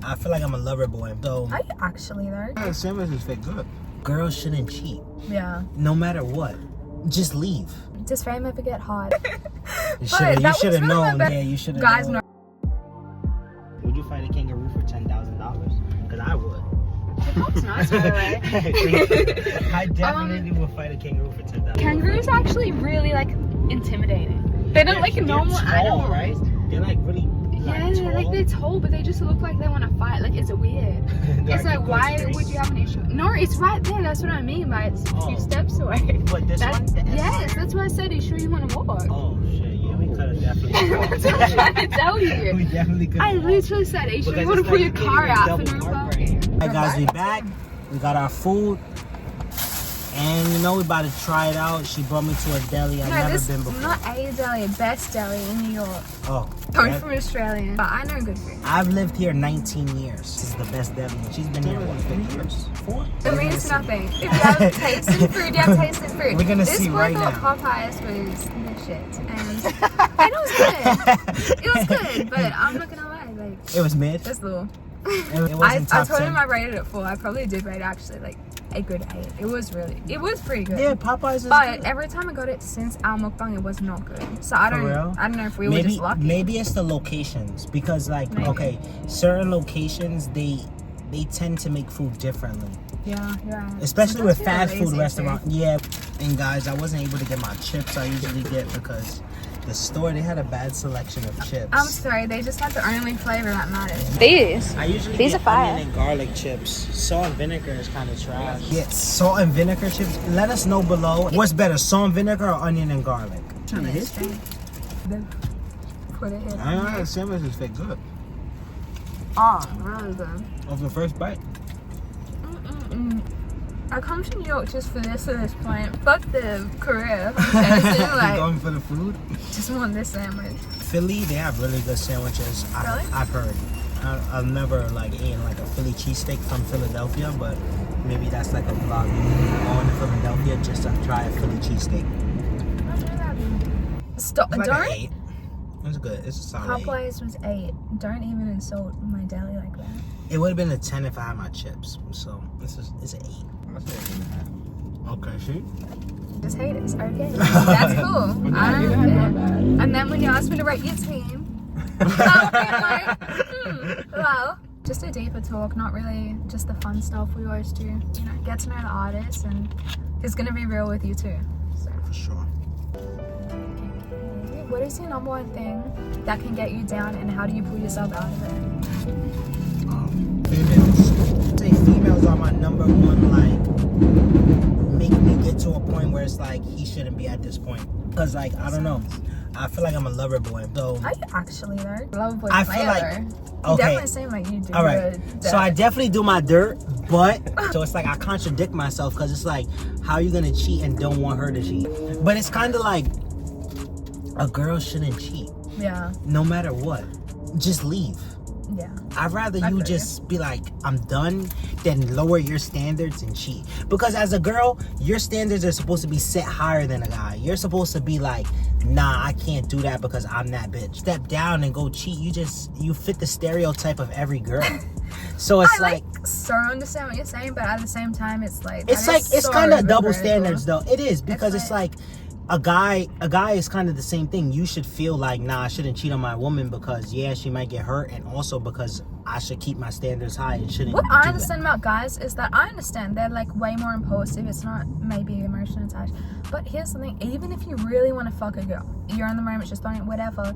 I feel like I'm a lover boy. So Are you actually though? sandwiches fit good. Girls shouldn't cheat. Yeah. No matter what. Just leave. Does fame ever get hard? You should have known. Yeah, you should have Guys known. Would you fight a kangaroo for $10,000? Because I would. That's nice, by the way. I definitely would fight a kangaroo for $10,000. Kangaroos are actually really like intimidating. They're not like a normal animal, right? They're like really. They're tall, but they just look like they want to fight. Like it's weird. It's like, why would you have an issue? No, it's right there. That's what I mean by it's a few steps away. What, this one? Yes, that's why I said, are you sure you want to walk? Oh shit, yeah, we could have definitely. That's what I'm trying to tell you. We definitely could. I literally said, are you sure you want to pull your car out for no parking? Alright guys, we back. We got our food. And you know we about to try it out. She brought me to a deli I've never been before. Not a deli, best deli in New York. Oh. I'm from Australia, but I know good food. I've lived here 19 years. This is the best deli. And she's been here, what, 50 years? 4? It means nothing. If you have tasted food, you have tasted food. We're gonna see right now. This boy thought Popeyes was the shit. And it was good. It was good, but I'm not gonna lie. Like, it was mid? It's low. It wasn't top I told 10. him I rated it 4. I probably did rate it actually like a good 8. It was pretty good. Yeah, Popeyes is But good. every time I got it since our mukbang, it was not good. So I don't know if we were maybe, just lucky. Maybe it's the locations because like okay, certain locations they tend to make food differently. Yeah. Especially with fast food restaurants. Yeah. And guys, I wasn't able to get my chips I usually get because the store, they had a bad selection of chips. I'm sorry, they just had the only flavor that matters. These These are fire. Onion and garlic chips. Salt and vinegar is kind of trash. Yeah, salt and vinegar chips. Let us know below. What's better, salt and vinegar or onion and garlic? Put it here. I don't know, the sandwiches fit good. Oh, really good. Off the first bite. I come to New York just for this at this point. Fuck the career. Like, going for the food? just want this sandwich. Philly, they have really good sandwiches. Really? I've heard. I've never like eaten like a Philly cheesesteak from Philadelphia, but maybe that's like a vlog. Going to Philadelphia just to try a Philly cheesesteak. Stop! It's like Don't. an 8. It's good. It's a solid 8. Popeyes was 8. Don't even insult my deli like that. It would have been a 10 if I had my chips. So it's an 8. Okay, see? Just hate it. It's okay. That's cool. I don't care. And then when you asked me to rate your team, I was like, well, just a deeper talk, not really just the fun stuff we always do. You know, get to know the artist, and he's gonna be real with you too. So. For sure. What is your number one thing that can get you down, and how do you pull yourself out of it? Females. I'd say females are my number one, like, make me get to a point where it's like, he shouldn't be at this point. Because, like, I don't know. I feel like I'm a lover boy. So Are you actually though? Lover boy. I feel like, you definitely seem like you do. All right. So I definitely do my dirt, but so it's like I contradict myself because it's like, how are you gonna cheat and don't want her to cheat? But it's kind of like a girl shouldn't cheat. Yeah. No matter what, just leave. Yeah. I'd rather you just be like, I'm done, than lower your standards and cheat. Because as a girl, your standards are supposed to be set higher than a guy. You're supposed to be like, nah, I can't do that because I'm that bitch. Step down and go cheat. You fit the stereotype of every girl. So it's I so understand what you're saying, but at the same time, it's like it's kind of double standards though. It is, because it's like a guy is kind of the same thing. You should feel like, nah, I shouldn't cheat on my woman because yeah, she might get hurt, and also because I should keep my standards high and shouldn't. What I understand about guys is that I understand they're like way more impulsive. It's not maybe emotionally attached, but here's the thing: even if you really want to fuck a girl, you're in the moment just throwing it, whatever.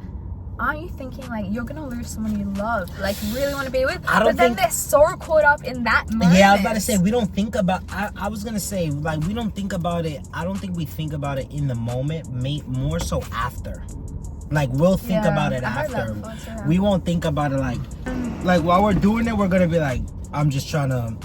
Aren't you thinking like you're gonna lose someone you love, like really want to be with? But then they're so caught up in that moment. Yeah, I was about to say we don't think about. I was gonna say like we don't think about it. I don't think we think about it in the moment. More so after. Like we'll think about it after. We won't think about it like while we're doing it. We're gonna be like, I'm just trying to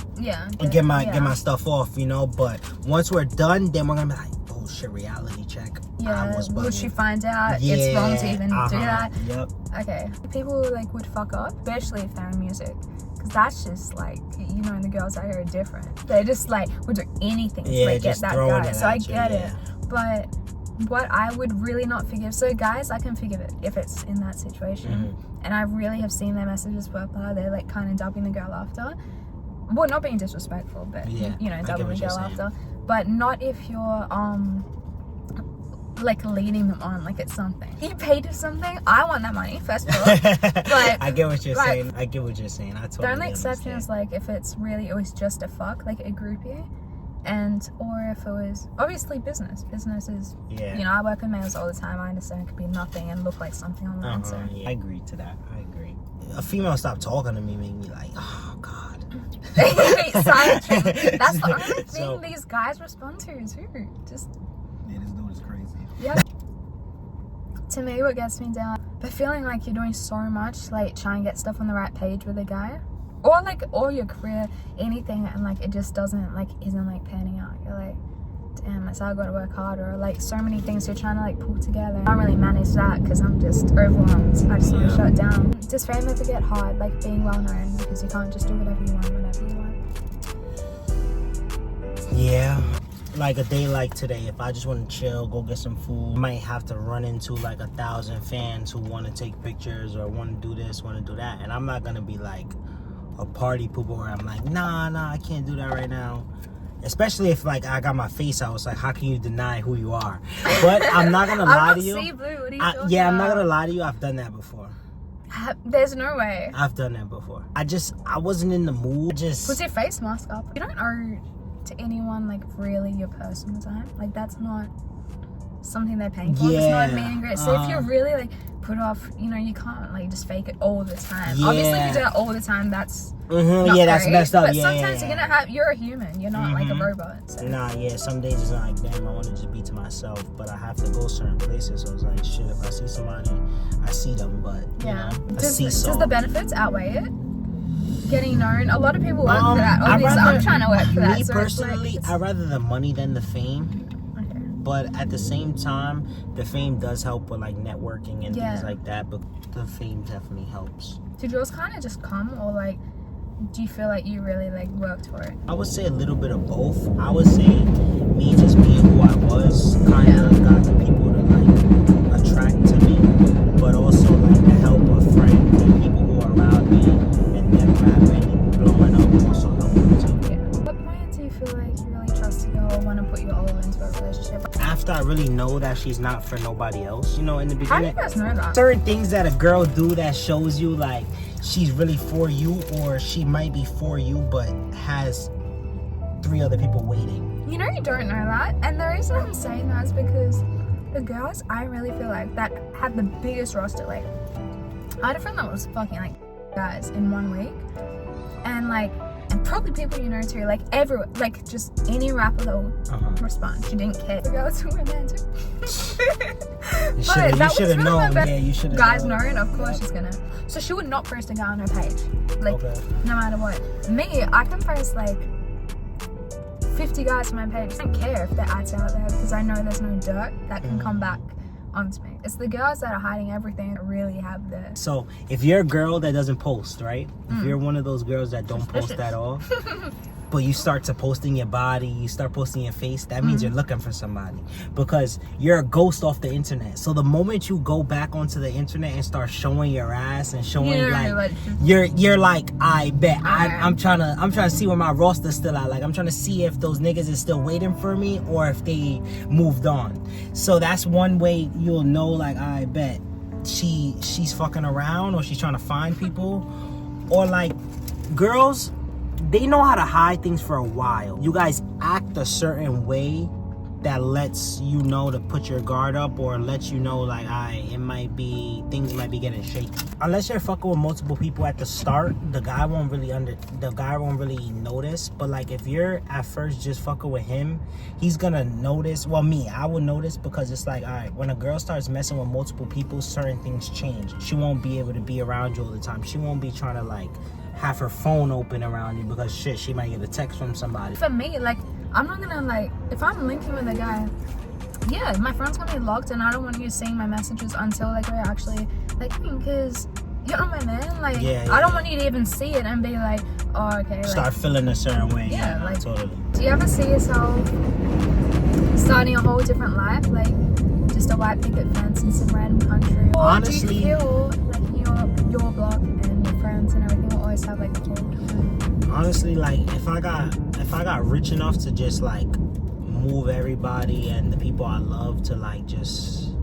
get my stuff off, you know. But once we're done, then we're gonna be like, oh shit, reality check. Yeah, will she find out it's wrong to even do that? Yep. Okay. People like would fuck up, especially if they're in music. Because that's just like, you know, and the girls out here are different. They just like would do anything to like get that guy. So I get it. But what I would really not forgive. So guys, I can forgive it if it's in that situation. And I really have seen their messages where they're like kind of dubbing the girl after. Well, not being disrespectful, but you know, dubbing the girl after. But not if you're like leading them on like it's something. You paid for something. I want that money first of all. But I get what you're saying. I get what you're saying. I totally the only exception understand. is like if it's really it was just a fuck, like a groupie, and or if it was obviously business. Business is you know, I work with males all the time. I understand it could be nothing and look like something online. So I agree to that. I agree. A female stop talking to me make me like, oh god. Silent treatment. That's the only thing these guys respond to is who just. Yeah, this dude is crazy. Yeah. To me, what gets me down, but feeling like you're doing so much, like trying to get stuff on the right page with a guy, or like all your career, anything, and like it just doesn't like isn't like panning out. You're like, damn, so I got to work harder. Or like so many things you're trying to like pull together. I don't really manage that because I'm just overwhelmed. I just want to shut down. Does fame ever get hard, like being well known, because you can't just do whatever you want whenever you want? Yeah. Like a day like today, if I just want to chill, go get some food, I might have to run into like 1,000 fans who want to take pictures or want to do this, want to do that. And I'm not going to be like a party pooper where I'm like, nah, I can't do that right now. Especially if like I got my face out. It's like, how can you deny who you are? But I'm not going to lie to you. See blue. What are you I'm not going to lie to you. I've done that before. There's no way. I've done that before. I wasn't in the mood. Put your face mask up. You don't owe to anyone like really your personal time. Like that's not something they're paying for. It's not a meet and greet. So if you're really like put off, you know, you can't like just fake it all the time. Obviously if you do that all the time, that's not that's great. messed up. But sometimes you're a human. You're not like a robot. So. Some days it's not like, damn, I want to just be to myself, but I have to go certain places. So it's like, shit, if I see somebody, I see them, but you know, does the benefits outweigh it? Getting known, a lot of people work for that. Obviously, I'm trying to work for that. Me so personally, like, I'd rather the money than the fame. Okay. But at the same time, the fame does help with like networking and things like that. But the fame definitely helps. Did yours kind of just come, or like, do you feel like you really like worked for it? I would say a little bit of both. I would say me just being who I was kind of got the people to like attract to me, but also like the help of friends and people who are around me. Rapping and blowing up also helping too. What point do you feel like you really trust a girl or want to put your all into a relationship? After I really know that she's not for nobody else, you know, in the beginning. How do you guys know that? Certain things that a girl do that shows you like she's really for you, or she might be for you but has 3 other people waiting. You know you don't know that, and the reason I'm saying that is because the girls I really feel like that had the biggest roster. Like I had a friend that was fucking like guys in 1 week, and like, and probably people you know too, like everyone, like just any rapper that would respond. She didn't care. The girls who were there too. You should have known. Yeah, you should have. Guys known, of course she's gonna. So she would not post a guy on her page, like no matter what. Me, I can post like 50 guys on my page. I don't care if their ads out there because I know there's no dirt that can come back onto me. It's the girls that are hiding everything that really have the. So if you're a girl that doesn't post, right? If you're one of those girls that don't post at all, but you start to posting your body, you start posting your face, that means you're looking for somebody, because you're a ghost off the internet. So the moment you go back onto the internet and start showing your ass and showing you're like, I bet I'm trying to see where my roster's still at. Like I'm trying to see if those niggas is still waiting for me or if they moved on. So that's one way you'll know, like, I bet she's fucking around, or she's trying to find people. Or like girls, they know how to hide things for a while. You guys act a certain way that lets you know to put your guard up, or lets you know like things might be getting shaky. Unless you're fucking with multiple people at the start, the guy won't really notice. But like if you're at first just fucking with him, he's gonna notice. Well, I would notice, because it's like, all right, when a girl starts messing with multiple people, certain things change. She won't be able to be around you all the time. She won't be trying to like have her phone open around you, because shit, she might get a text from somebody. For me, like, I'm not gonna like, if I'm linking with a guy, yeah, my phone's gonna be locked, and I don't want you seeing my messages until like we're actually like, because you're not my man. Like, I don't want you to even see it and be like, oh, okay. Like, start feeling a certain way. Yeah, like totally. Do you ever see yourself starting a whole different life? Like, just a white picket fence in some random country? Or Honestly, do you feel like your block and your friends and everything will always have like a hold? Honestly, like if I got rich enough to just like move everybody and the people I love to like just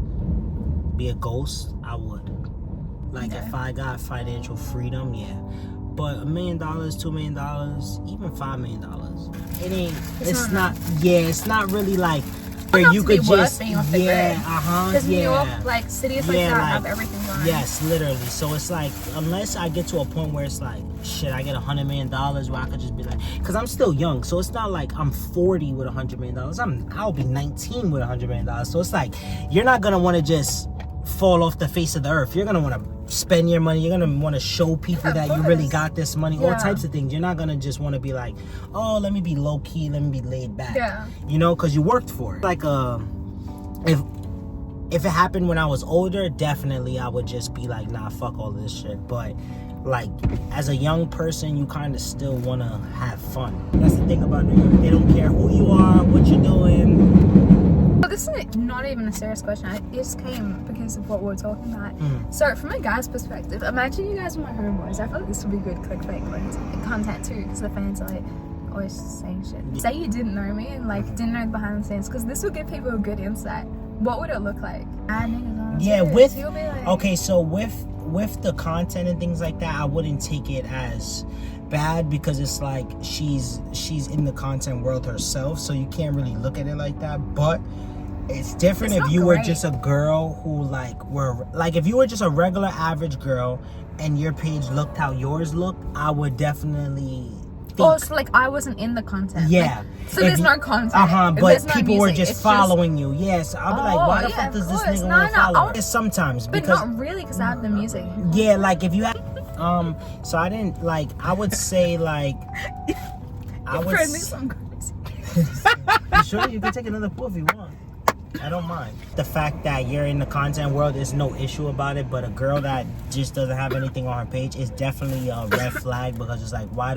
be a ghost, I would. Like if I got financial freedom, yeah. But $1 million, $2 million, even $5 million, it ain't. It's not. Yeah, it's not really like where you could just. Because New York, like cities like that, have everything going. Yes, literally. So it's like unless I get to a point where it's like shit, I get $100 million where I could just be like, because I'm still young, so it's not like I'm 40 with $100 million. I'll be 19 with $100 million. So it's like you're not gonna want to just fall off the face of the earth. You're gonna want to spend your money. You're gonna want to show people that you really got this money. All types of things. You're not gonna just want to be like, oh, let me be low key, let me be laid back. You know, because you worked for it. Like if it happened when I was older, definitely I would just be like, nah, fuck all this shit. But like as a young person, you kind of still want to have fun. That's the thing about New York. They don't care who you are, what you're doing. Well, this is not even a serious question. It just came because of what we were talking about. So from a guy's perspective, imagine you guys were my homeboys. I feel like this would be good clickbait content too, because the fans are like always saying shit. Say you didn't know me and like didn't know the behind the scenes, because this will give people a good insight. What would it look like? Yeah, with okay, so with the content and things like that, I wouldn't take it as bad because it's like she's in the content world herself, so you can't really look at it like that. But it's different if you were just a girl who if you were just a regular average girl and your page looked how yours looked, I would definitely think. Oh, so like I wasn't in the content. Yeah. Like, so there's no content. But people were just following you. Yes. I'll be like, why the fuck does this nigga want to follow? It's sometimes. But not really, because I have the music. Yeah, like if you have so I didn't like. I would say like. I would. You sure? You can take another pull if you want. I don't mind. The fact that you're in the content world is no issue about it, but a girl that just doesn't have anything on her page is definitely a red flag, because it's like, why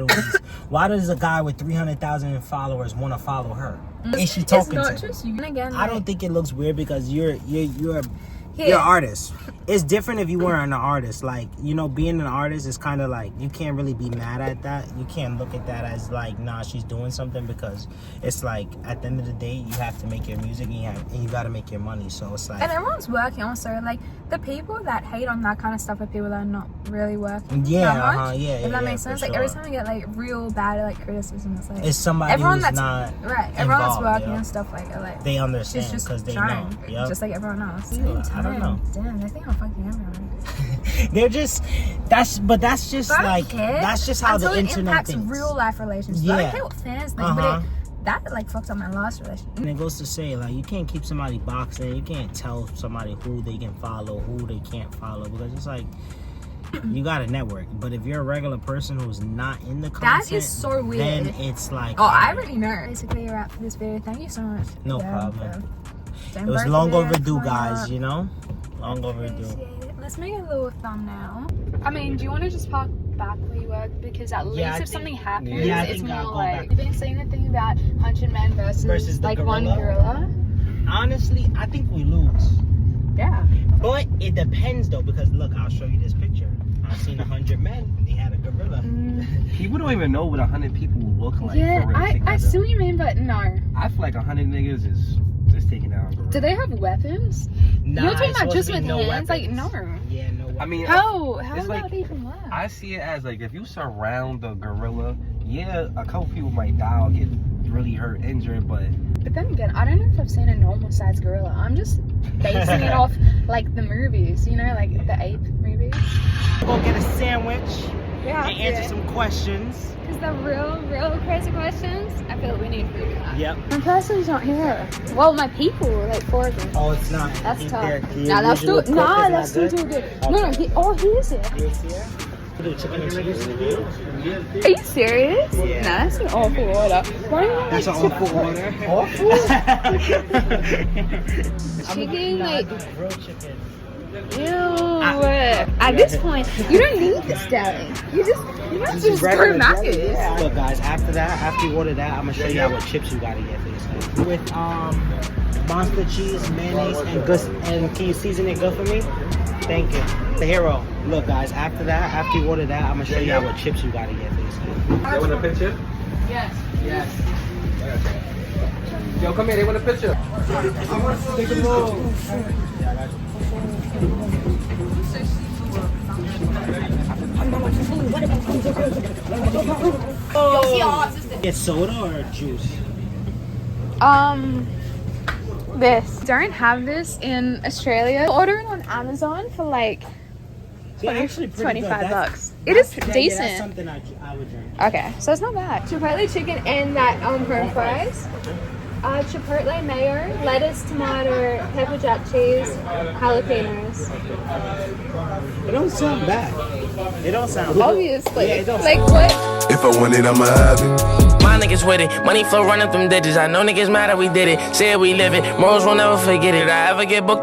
does a guy with 300,000 followers want to follow her? Is she talking to? Just you. Again, I don't think it looks weird because you're an artist. It's different if you weren't an artist. Like, you know, being an artist is kind of like, you can't really be mad at that. You can't look at that as like, nah, she's doing something, because it's like, at the end of the day, you have to make your music and you got to make your money. So it's like, and everyone's working also. Like, the people that hate on that kind of stuff are people that are not really working. If that makes sense. Like, every time I get like real bad like criticism, it's like, it's somebody who's not everyone that's working and stuff like they understand because they know. Just like everyone else. So, I don't know. Damn, they think I'm fucking everyone. They're just that's just like that's just how the internet thinks. Real life relationships. I don't care what fans think, but that like fucked up my last relationship. And it goes to say, like, you can't keep somebody boxing. You can't tell somebody who they can follow, who they can't follow, because it's like, you got a network. But if you're a regular person who's not in the content, that is so weird. Then it's like, I already know. Basically, you're out for this video. Thank you so much. No problem. It was long overdue, guys, you know? Long overdue. Let's make a little thumbnail. I mean, do you want to just park back where you work? Because at least if something happens, it's more like... You've been saying the thing about 100 men versus like gorilla. One gorilla? Honestly, I think we lose. Yeah. But it depends, though, because look, I'll show you this picture. I've seen 100 men, and they had a gorilla. People don't even know what 100 people look like. Yeah, I see what you mean, but no. I feel like 100 niggas is just taking out a gorilla. Do they have weapons? Nah, you're talking about just with no hands? weapons. Like, no. Yeah, no weapons. I mean, how it's would like, that even work? I see it as like, if you surround the gorilla, yeah, a couple people might die or get really hurt, injured, but then again, I don't know if I've seen a normal sized gorilla. I'm just basing it off like the movies, you know, like the ape movies. Go get a sandwich and answer some questions. Because the real crazy questions, I feel like we need food. Yep. My person's not here. Well, my people, like 4 of them. Oh, it's not. That's tough. Nah, that's too good. Okay. No, he is here. He's here? Are you serious? Yeah. Nah, that's an awful order. Why that's an awful order. Awful? Chicken, like... grilled chicken. Ew. At this point, you don't need this deli. You just throw macros. Yeah. Look, guys, after you order that, I'm gonna show you what chips you gotta get for this. With monster cheese, mayonnaise, and good. And can you season it good for me? Thank you. The hero. Look, guys. After that, after you order that, I'm gonna show you what chips you gotta get, basically. They want a picture? Yes. Yes. Yo, come here. They want a picture. Take a move. Get soda or juice? This. Don't have this in Australia. Order it on Amazon for like Actually, pretty good. $25. It is Yeah, decent. that's something I would drink. Okay, so it's not bad. Chipotle chicken and that french fries. Chipotle mayo, lettuce, tomato, pepper jack cheese, jalapenos. It don't sound bad. It don't sound Obviously. Yeah, it don't like sound what? If I want it, I'ma have it. My niggas with it, money flow running through digits. I know niggas mad that we did it. Said we live it, morals won't never forget it. I ever get booked.